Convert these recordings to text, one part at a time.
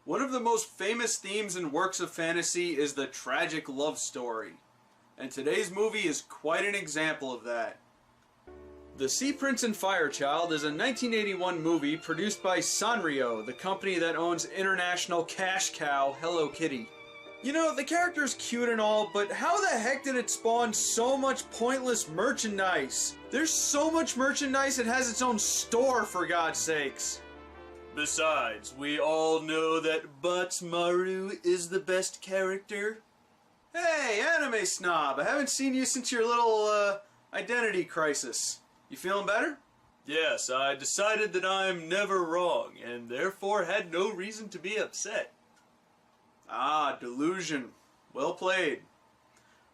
One of the most famous themes in works of fantasy is the tragic love story, and today's movie is quite an example of that. The Sea Prince and Fire Child is a 1981 movie produced by Sanrio, the company that owns international cash cow Hello Kitty. You know, the character's cute and all, but how the heck did it spawn so much pointless merchandise? There's so much merchandise it has its own store, for God's sakes. Besides, we all know that Maru is the best character. Hey, anime snob, I haven't seen you since your little, identity crisis. You feeling better? Yes, I decided that I'm never wrong, and therefore had no reason to be upset. Ah, delusion. Well played.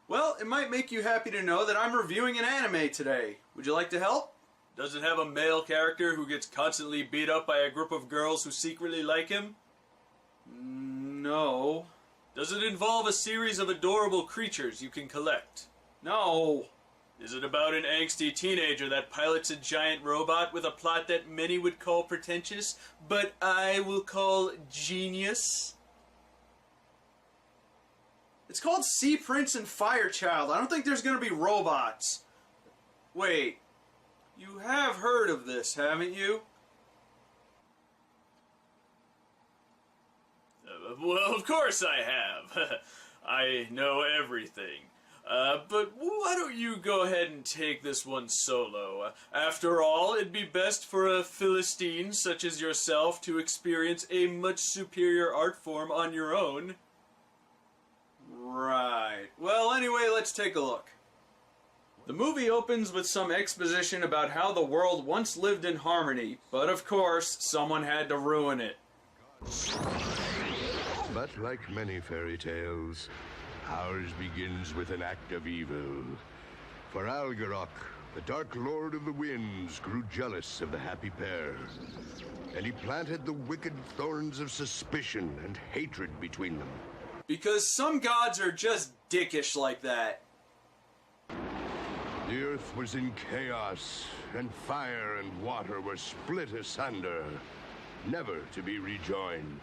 Well, it might make you happy to know that I'm reviewing an anime today. Would you like to help? Does it have a male character who gets constantly beat up by a group of girls who secretly like him? No. Does it involve a series of adorable creatures you can collect? No. Is it about an angsty teenager that pilots a giant robot with a plot that many would call pretentious, but I will call genius? It's called Sea Prince and Fire Child. I don't think there's going to be robots. Wait, you have heard of this, haven't you? Well, of course I have. I know everything. But why don't you go ahead and take this one solo? After all, it'd be best for a Philistine such as yourself to experience a much superior art form on your own. Right. Well, anyway, let's take a look. The movie opens with some exposition about how the world once lived in harmony, but of course, someone had to ruin it. But like many fairy tales, ours begins with an act of evil. For Algarok, the Dark Lord of the Winds, grew jealous of the happy pair, and he planted the wicked thorns of suspicion and hatred between them. Because some gods are just dickish like that. The earth was in chaos, and fire and water were split asunder, never to be rejoined.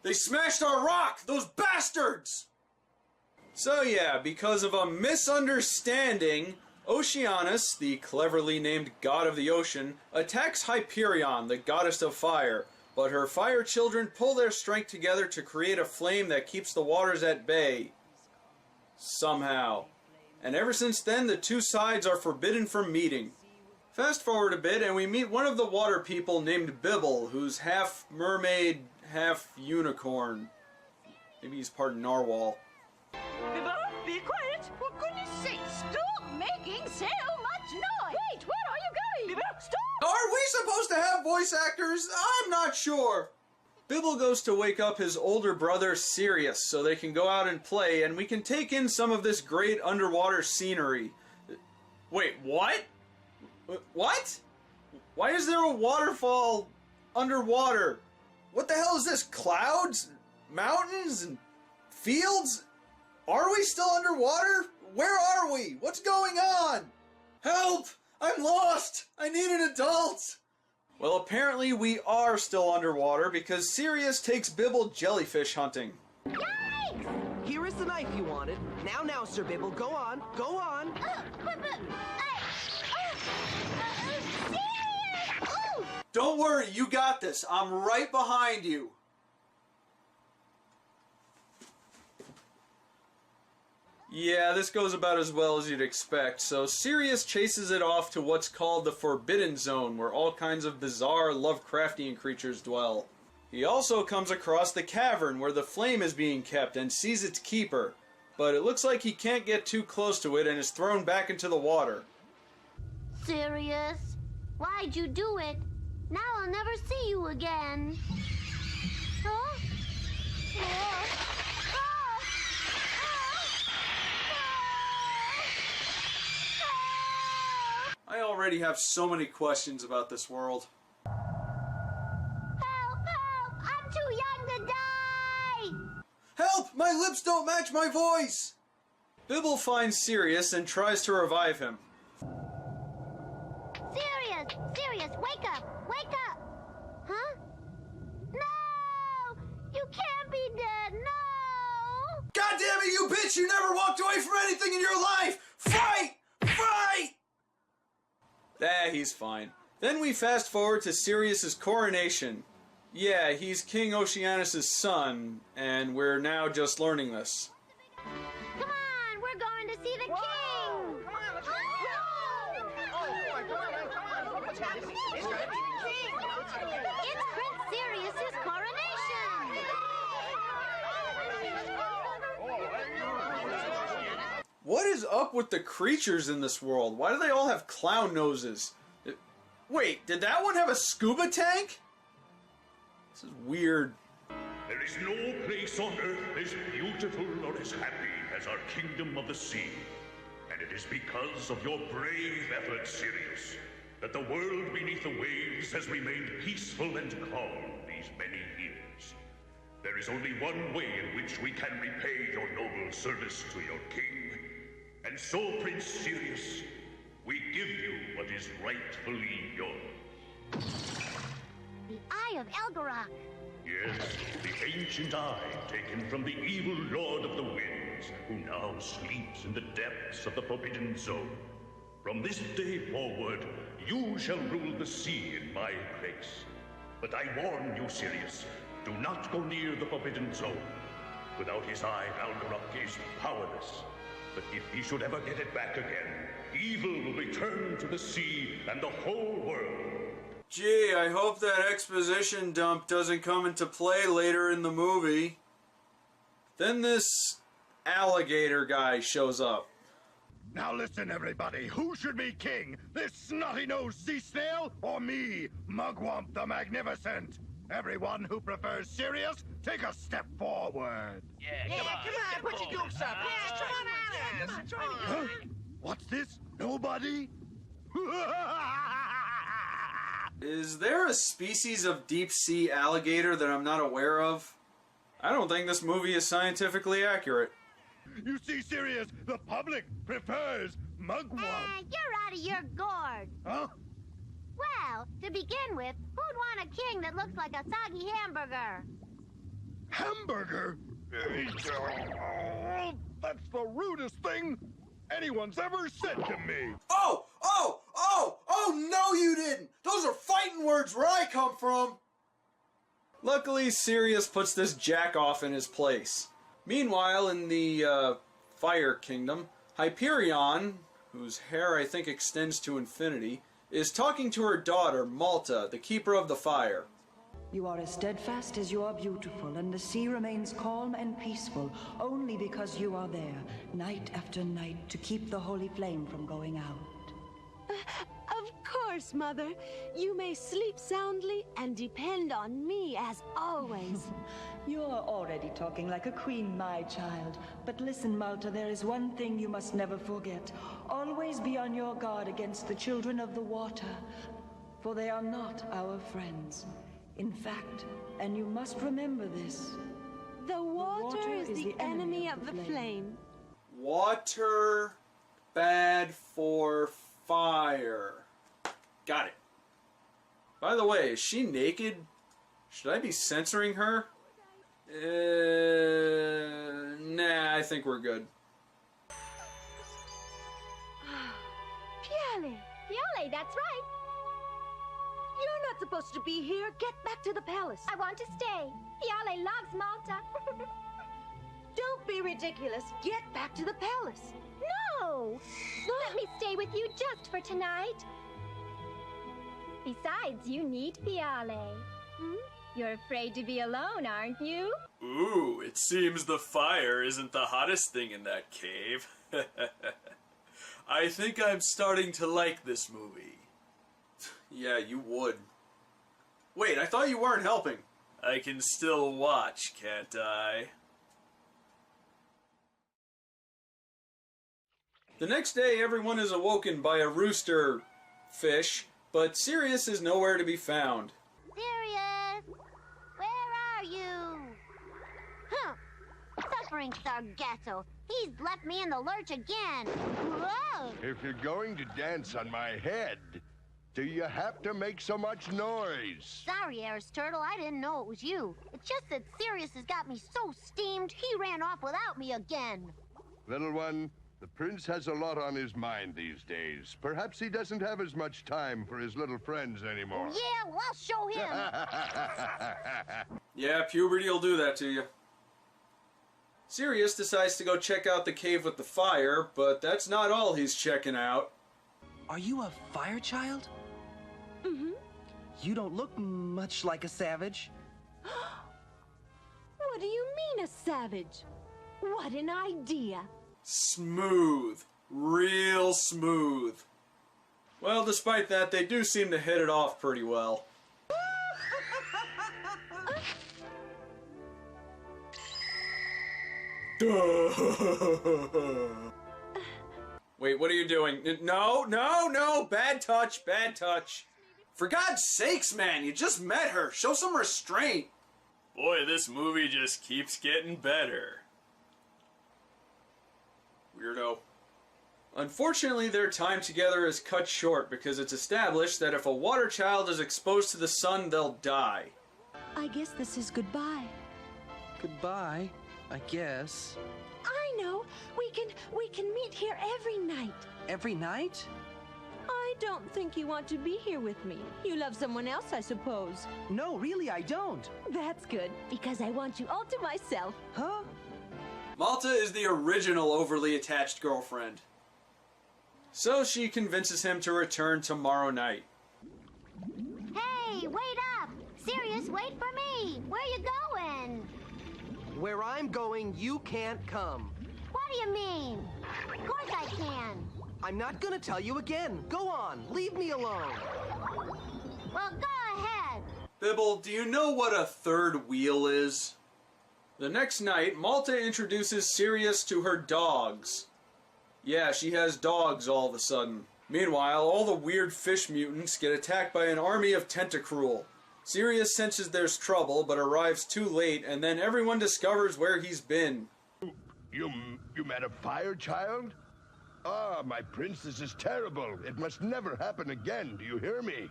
They smashed our rock! Those bastards! So yeah, because of a misunderstanding, Oceanus, the cleverly named god of the ocean, attacks Hyperion, the goddess of fire, but her fire children pull their strength together to create a flame that keeps the waters at bay. Somehow. And ever since then, the two sides are forbidden from meeting. Fast forward a bit, and we meet one of the water people named Bibble, who's half mermaid, half unicorn. Maybe he's part narwhal. Bibble, be quiet! For goodness sake, stop making so much noise! Wait, where are you going? Bibble, stop! Are we supposed to have voice actors? I'm not sure. Bibble goes to wake up his older brother Sirius so they can go out and play, and we can take in some of this great underwater scenery. Wait, what? What? Why is there a waterfall underwater? What the hell is this? Clouds? Mountains? And fields? Are we still underwater? Where are we? What's going on? Help! I'm lost! I need an adult! Well, apparently we are still underwater because Sirius takes Bibble jellyfish hunting. Yikes! Here is the knife you wanted. Now, Sir Bibble, go on, go on. Don't worry, you got this. I'm right behind you. Yeah, this goes about as well as you'd expect. So Sirius chases it off to what's called the Forbidden Zone, where all kinds of bizarre Lovecraftian creatures dwell. He also comes across the cavern where the flame is being kept and sees its keeper, but it looks like he can't get too close to it and is thrown back into the water. Sirius, why'd you do it? Now I'll never see you again. Huh? I already have so many questions about this world. Help! Help! I'm too young to die! Help! My lips don't match my voice! Bibble finds Sirius and tries to revive him. Sirius! Sirius, wake up! Wake up! Huh? No! You can't be dead, no! God damn it, you bitch! You never walked away from anything in your life! Fight! Fight! He's fine. Then we fast forward to Sirius's coronation. Yeah, he's King Oceanus' son, and we're now just learning this. Come on, we're going to see the king! Come on, let's go! It's Prince Sirius's coronation! What is up with the creatures in this world? Why do they all have clown noses? Wait, did that one have a scuba tank? This is weird. There is no place on earth as beautiful or as happy as our kingdom of the sea. And it is because of your brave efforts, Sirius, that the world beneath the waves has remained peaceful and calm these many years. There is only one way in which we can repay your noble service to your king. And so, Prince Sirius, we give you what is rightfully yours. The Eye of Elgarok. Yes, the ancient eye taken from the evil Lord of the Winds, who now sleeps in the depths of the Forbidden Zone. From this day forward, you shall rule the sea in my place. But I warn you, Sirius, do not go near the Forbidden Zone. Without his eye, Algarok is powerless. But if he should ever get it back again, evil will return to the sea and the whole world. Gee, I hope that exposition dump doesn't come into play later in the movie. Then this alligator guy shows up. Now listen, everybody. Who should be king? This snotty-nosed sea snail or me, Mugwump the Magnificent? Everyone who prefers Sirius, take a step forward. Yeah, come on, put your dukes up. Yeah, come on. Huh? What's this? Nobody? Is there a species of deep-sea alligator that I'm not aware of? I don't think this movie is scientifically accurate. You see, Sirius, the public prefers Mugwump. You're out of your gourd. Huh? Well, to begin with, who'd want a king that looks like a soggy hamburger? Hamburger? That's the rudest thing anyone's ever said to me. Oh, no you didn't! Those are fighting words where I come from! Luckily, Sirius puts this jack-off in his place. Meanwhile, in the, Fire Kingdom, Hyperion, whose hair I think extends to infinity, is talking to her daughter, Malta, the Keeper of the Fire. You are as steadfast as you are beautiful, and the sea remains calm and peaceful only because you are there, night after night, to keep the holy flame from going out. Of course, Mother. You may sleep soundly and depend on me as always. You're already talking like a queen, my child. But listen, Malta, there is one thing you must never forget. Always be on your guard against the children of the water, for they are not our friends. In fact, and you must remember this, The water is the enemy of the flame. Water, bad for fire. Got it. By the way, is she naked? Should I be censoring her? Nah, I think we're good. Piale, Piole, that's right. you're not supposed to be here. Get back to the palace. I want to stay. Piole loves Malta. Don't be ridiculous. Get back to the palace. No! Let me stay with you just for tonight. Besides, you need Piale. You're afraid to be alone, aren't you? Ooh, it seems the fire isn't the hottest thing in that cave. I think I'm starting to like this movie. Yeah, you would. Wait, I thought you weren't helping. I can still watch, can't I? The next day, everyone is awoken by a rooster fish, but Sirius is nowhere to be found. Sirius, where are you? Huh. boring Sargasso. He's left me in the lurch again. Whoa! If you're going to dance on my head, do you have to make so much noise? Sorry, Aris Turtle, I didn't know it was you. It's just that Sirius has got me so steamed, he ran off without me again. Little one, the prince has a lot on his mind these days. Perhaps he doesn't have as much time for his little friends anymore. Yeah, well, I'll show him. Yeah, puberty will do that to you. Sirius decides to go check out the cave with the fire, but that's not all he's checking out. Are you a fire child? Mm-hmm. You don't look much like a savage. What do you mean, a savage? What an idea. Smooth. Real smooth. Well, despite that, they do seem to hit it off pretty well. Wait, what are you doing? No, no, no! Bad touch, bad touch. For God's sakes, man, you just met her. Show some restraint. Boy, this movie just keeps getting better. Weirdo. Unfortunately, their time together is cut short because it's established that if a water child is exposed to the sun, they'll die. I guess this is goodbye. Goodbye, I guess. I know. We can meet here every night. Every night? I don't think you want to be here with me. You love someone else, I suppose. No, really, I don't. That's good, because I want you all to myself. Huh? Malta is the original overly attached girlfriend. So she convinces him to return tomorrow night. Hey, wait up! Sirius, wait for me! Where you going? Where I'm going, you can't come. What do you mean? Of course I can. I'm not gonna tell you again. Go on, leave me alone. Well, go ahead. Bibble, do you know what a third wheel is? The next night, Malta introduces Sirius to her dogs. Yeah, she has dogs all of a sudden. Meanwhile, all the weird fish mutants get attacked by an army of Tentacruel. Sirius senses there's trouble, but arrives too late, and then everyone discovers where he's been. You met a fire child? Ah, my prince, this is terrible. It must never happen again. Do you hear me?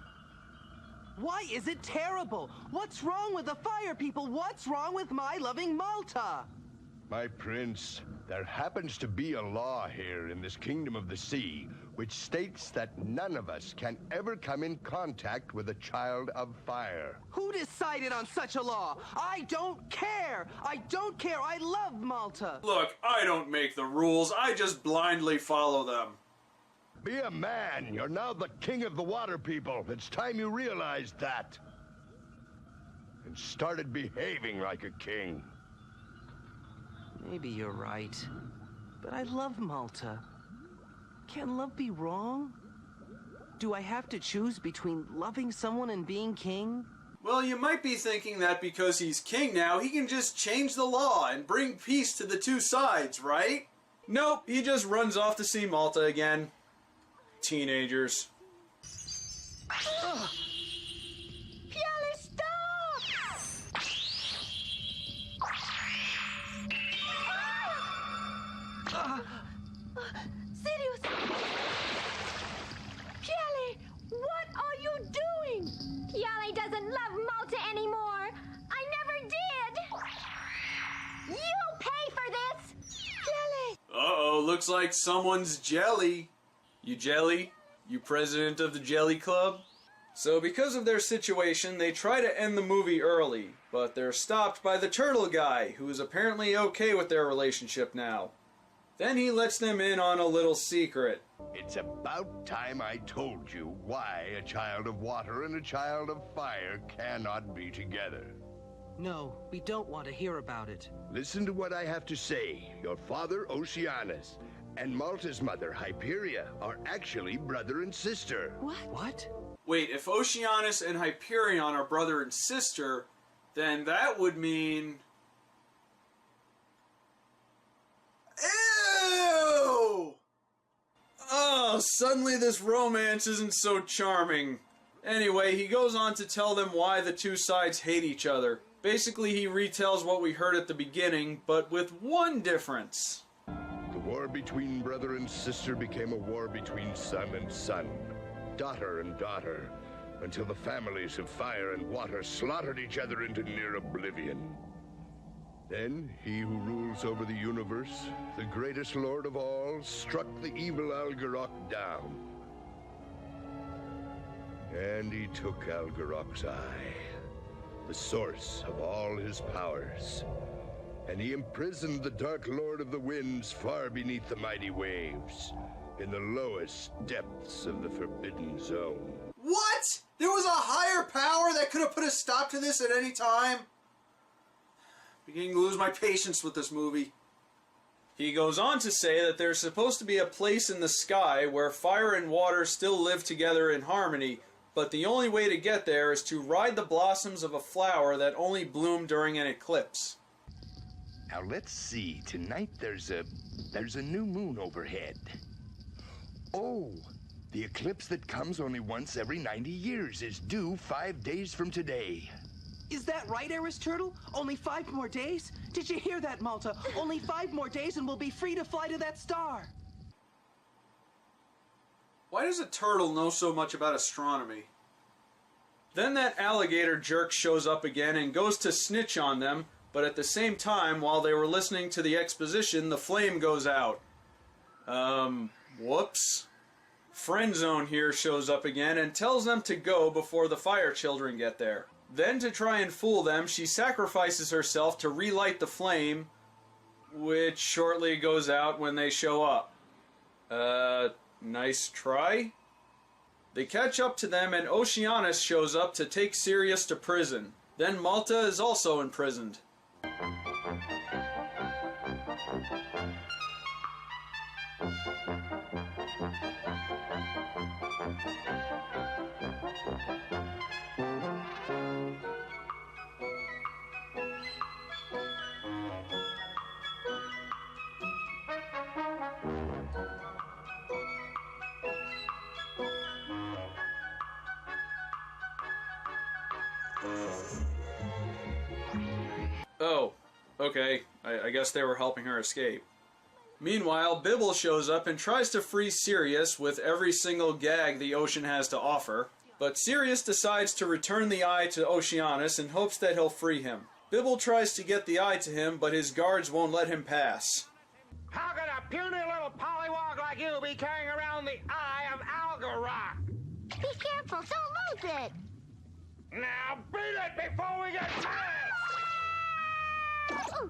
Why is it terrible? What's wrong with the fire people? What's wrong with my loving Malta? My prince, there happens to be a law here in this kingdom of the sea which states that none of us can ever come in contact with a child of fire. Who decided on such a law? I don't care! I don't care! I love Malta! Look, I don't make the rules, I just blindly follow them. Be a man! You're now the king of the water people. It's time you realized that. And started behaving like a king. Maybe you're right. But I love Malta. Can love be wrong? Do I have to choose between loving someone and being king? Well, you might be thinking that because he's king now, he can just change the law and bring peace to the two sides, right? Nope, he just runs off to see Malta again. Teenagers. Piale, stop! Sirius! Piale, what are you doing? Piale doesn't love Malta anymore. I never did. You pay for this. Piale! Uh-oh, looks like someone's jelly. You jelly? You president of the Jelly Club? So because of their situation, they try to end the movie early, but they're stopped by the turtle guy, who is apparently okay with their relationship now. Then he lets them in on a little secret. It's about time I told you why a child of water and a child of fire cannot be together. No, we don't want to hear about it. Listen to what I have to say. Your father, Oceanus, and Malta's mother, Hyperia, are actually brother and sister. What? Wait, if Oceanus and Hyperion are brother and sister, then that would mean... Ew! Oh, suddenly this romance isn't so charming. Anyway, he goes on to tell them why the two sides hate each other. Basically, he retells what we heard at the beginning, but with one difference. The war between brother and sister became a war between son and son, daughter and daughter, until the families of fire and water slaughtered each other into near oblivion. Then he who rules over the universe, the greatest lord of all, struck the evil Algarok down. And he took Algarok's eye, the source of all his powers. And he imprisoned the Dark Lord of the Winds far beneath the mighty waves, in the lowest depths of the Forbidden Zone. What? There was a higher power that could have put a stop to this at any time? Beginning to lose my patience with this movie. He goes on to say that there's supposed to be a place in the sky where fire and water still live together in harmony, but the only way to get there is to ride the blossoms of a flower that only bloomed during an eclipse. Now let's see. Tonight there's a new moon overhead. Oh, the eclipse that comes only once every 90 years is due 5 days from today. Is that right, Eris Turtle? Only 5 more days? Did you hear that, Malta? Only 5 more days and we'll be free to fly to that star. Why does a turtle know so much about astronomy? Then that alligator jerk shows up again and goes to snitch on them, but at the same time, while they were listening to the exposition, the flame goes out. Whoops. Friendzone here shows up again and tells them to go before the fire children get there. Then, to try and fool them, she sacrifices herself to relight the flame, which shortly goes out when they show up. Nice try? They catch up to them and Oceanus shows up to take Sirius to prison. Then Malta is also imprisoned. Oh, okay. I guess they were helping her escape. Meanwhile, Bibble shows up and tries to free Sirius with every single gag the ocean has to offer, but Sirius decides to return the eye to Oceanus in hopes that he'll free him. Bibble tries to get the eye to him, but his guards won't let him pass. How could a puny little pollywog like you be carrying around the eye of Algarok? Be careful, don't lose it. Now beat it before we get past! Ow!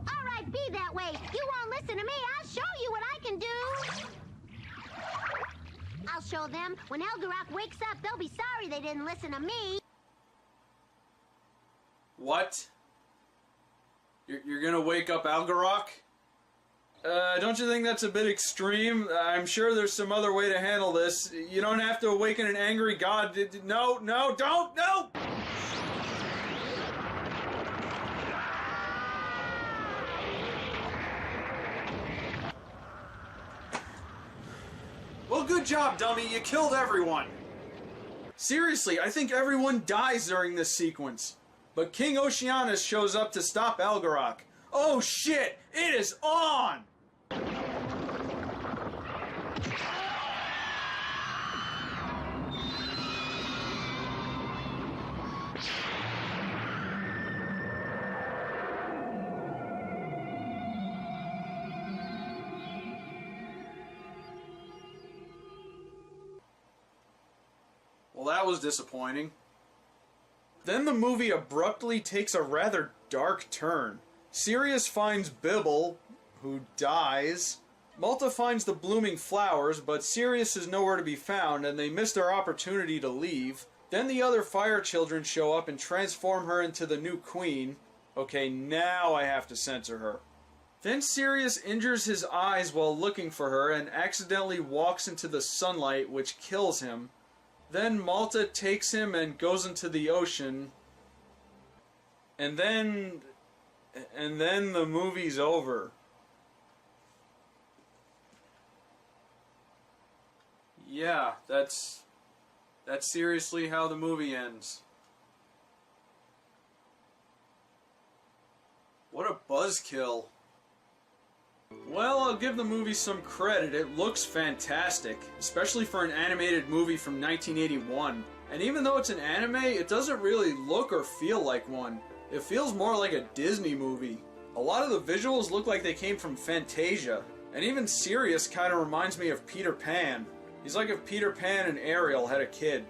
All right, be that way. You won't listen to me. I'll show you what I can do. I'll show them. When Algarok wakes up, they'll be sorry they didn't listen to me. What? You're gonna wake up Algarok? Don't you think that's a bit extreme? I'm sure there's some other way to handle this. You don't have to awaken an angry god. No, don't, no! Well, good job, dummy. You killed everyone. Seriously, I think everyone dies during this sequence. But King Oceanus shows up to stop Algarok. Oh shit! It is on! Well, that was disappointing. Then the movie abruptly takes a rather dark turn. Sirius finds Bibble, who dies. Malta finds the blooming flowers, but Sirius is nowhere to be found, and they miss their opportunity to leave. Then the other fire children show up and transform her into the new queen. Okay, now I have to censor her. Then Sirius injures his eyes while looking for her and accidentally walks into the sunlight, which kills him. Then Malta takes him and goes into the ocean. And then the movie's over. yeah, that's seriously how the movie ends. What a buzzkill. Well, I'll give the movie some credit. It looks fantastic, especially for an animated movie from 1981. And even though it's an anime, it doesn't really look or feel like one. It feels more like a Disney movie. A lot of the visuals look like they came from Fantasia. And even Sirius kind of reminds me of Peter Pan. He's like if Peter Pan and Ariel had a kid.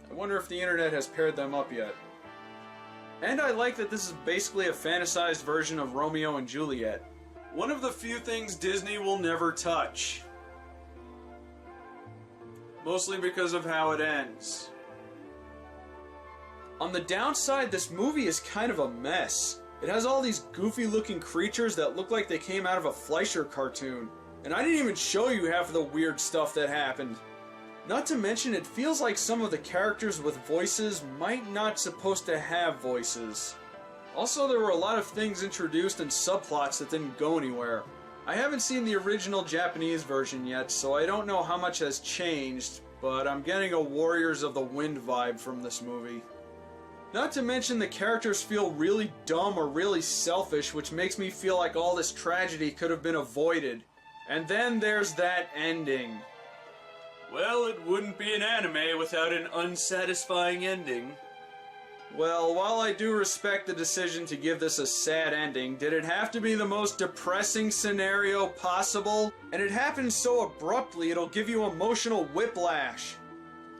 I wonder if the internet has paired them up yet. And I like that this is basically a fantasized version of Romeo and Juliet. One of the few things Disney will never touch. Mostly because of how it ends. On the downside, this movie is kind of a mess. It has all these goofy looking creatures that look like they came out of a Fleischer cartoon. And I didn't even show you half of the weird stuff that happened. Not to mention, it feels like some of the characters with voices might not supposed to have voices. Also, there were a lot of things introduced and subplots that didn't go anywhere. I haven't seen the original Japanese version yet, so I don't know how much has changed, but I'm getting a Warriors of the Wind vibe from this movie. Not to mention the characters feel really dumb or really selfish, which makes me feel like all this tragedy could have been avoided. And then there's that ending. Well, it wouldn't be an anime without an unsatisfying ending. Well, while I do respect the decision to give this a sad ending, did it have to be the most depressing scenario possible? And it happens so abruptly it'll give you emotional whiplash.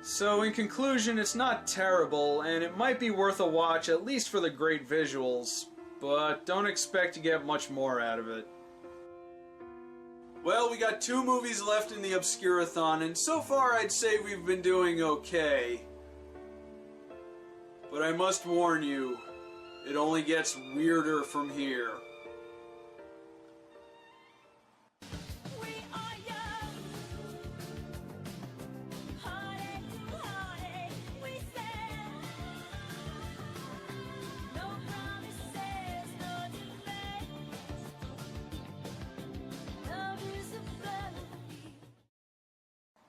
So in conclusion, it's not terrible, and it might be worth a watch, at least for the great visuals, but don't expect to get much more out of it. Well, we got 2 movies left in the Obscurathon, and so far I'd say we've been doing okay. But I must warn you, it only gets weirder from here.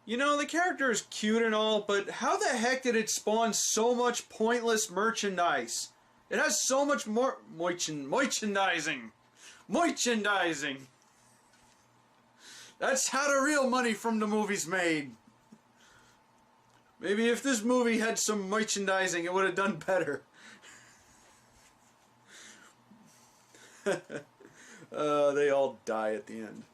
You know, the character is cute and all, but how the heck did it spawn so much pointless merchandise? It has so much more merchandising. Merchandising. That's how the real money from the movie's made. Maybe if this movie had some merchandising, it would have done better. They all die at the end.